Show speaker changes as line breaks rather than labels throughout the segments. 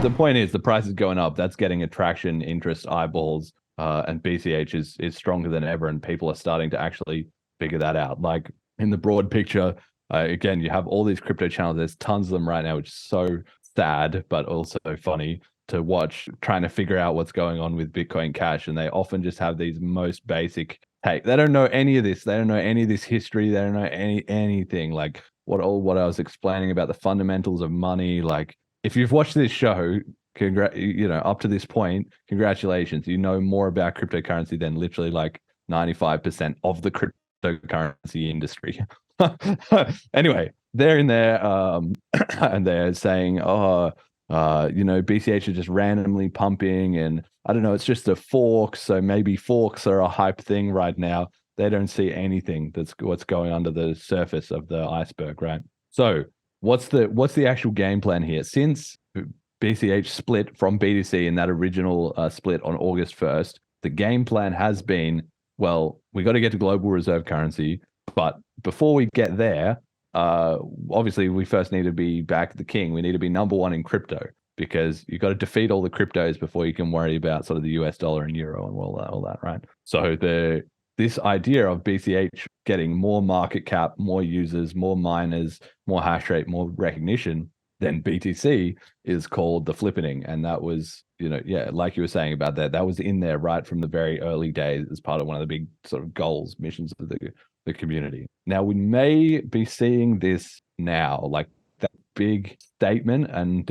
the point is the price is going up. That's getting attraction, interest, eyeballs, and BCH is stronger than ever, and people are starting to actually figure that out. Like in the broad picture, again, you have all these crypto channels. There's tons of them right now, which is so sad, but also funny to watch, trying to figure out what's going on with Bitcoin Cash. And they often just have these most basic take. They don't know any of this. They don't know any of this history. They don't know anything. Like what I was explaining about the fundamentals of money. Like if you've watched this show, up to this point, congratulations. You know more about cryptocurrency than literally like 95% of the cryptocurrency industry. Anyway, they're in there and they're saying, BCH is just randomly pumping, and I don't know, it's just a fork, so maybe forks are a hype thing right now. They don't see anything that's what's going under the surface of the iceberg, right? So what's the actual game plan here? Since BCH split from BTC in that original split on August 1st, the game plan has been, well, we got to get to global reserve currency, but before we get there, obviously we first need to be back the king. We need to be number one in crypto, because you got to defeat all the cryptos before you can worry about sort of the US dollar and euro and all that, right? So this idea of BCH getting more market cap, more users, more miners, more hash rate, more recognition than BTC is called the flippening. And that was, like you were saying about that was in there right from the very early days as part of one of the big sort of goals, missions of the community. Now we may be seeing this now, like that big statement, and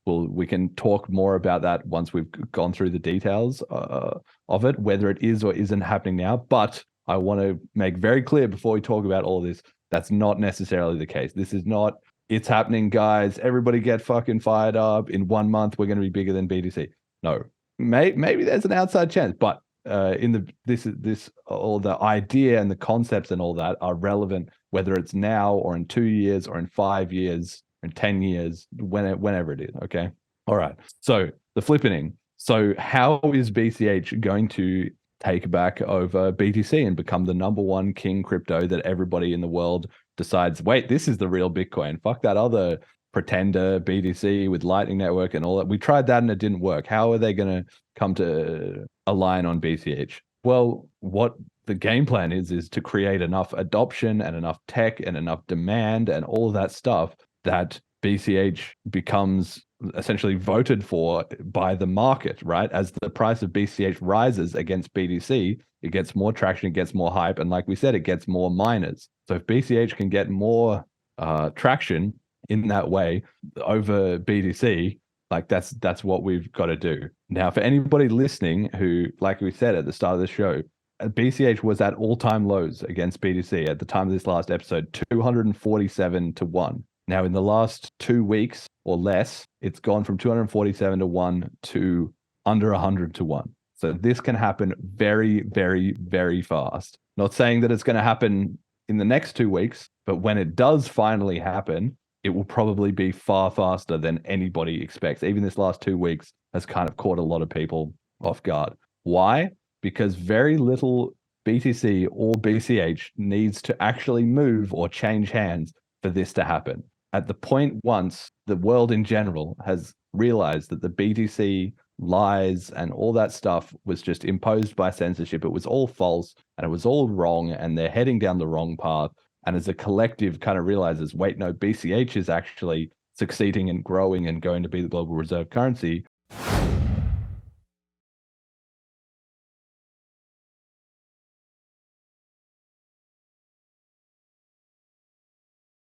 we can talk more about that once we've gone through the details of it, whether it is or isn't happening now. But I want to make very clear before we talk about all this, that's not necessarily the case. This is not, it's happening, guys, everybody get fucking fired up. In 1 month, we're going to be bigger than BTC. No, maybe there's an outside chance, but all the idea and the concepts and all that are relevant, whether it's now or in 2 years or in 5 years or in 10 years, whenever it is. Okay. All right. So the flippening. So how is BCH going to take back over BTC and become the number one king crypto that everybody in the world decides, wait, this is the real Bitcoin. Fuck that other pretender BTC with Lightning Network and all that. We tried that and it didn't work. How are they going to come to align on BCH? Well, what the game plan is to create enough adoption and enough tech and enough demand and all of that stuff that BCH becomes essentially voted for by the market, right? As the price of BCH rises against BTC, it gets more traction, it gets more hype, and like we said, it gets more miners. So if BCH can get more traction in that way over BTC, like that's what we've got to do. Now, for anybody listening who, like we said at the start of the show, BCH was at all-time lows against BTC at the time of this last episode, 247 to 1. Now, in the last 2 weeks or less, it's gone from 247 to 1 to under 100 to 1. So this can happen very, very, very fast. Not saying that it's going to happen in the next 2 weeks, but when it does finally happen, it will probably be far faster than anybody expects. Even this last 2 weeks has kind of caught a lot of people off guard. Why? Because very little BTC or BCH needs to actually move or change hands for this to happen. At the point once the world in general has realized that the BTC lies and all that stuff was just imposed by censorship, it was all false and it was all wrong and they're heading down the wrong path. And as a collective kind of realizes, wait, no, BCH is actually succeeding and growing and going to be the global reserve currency.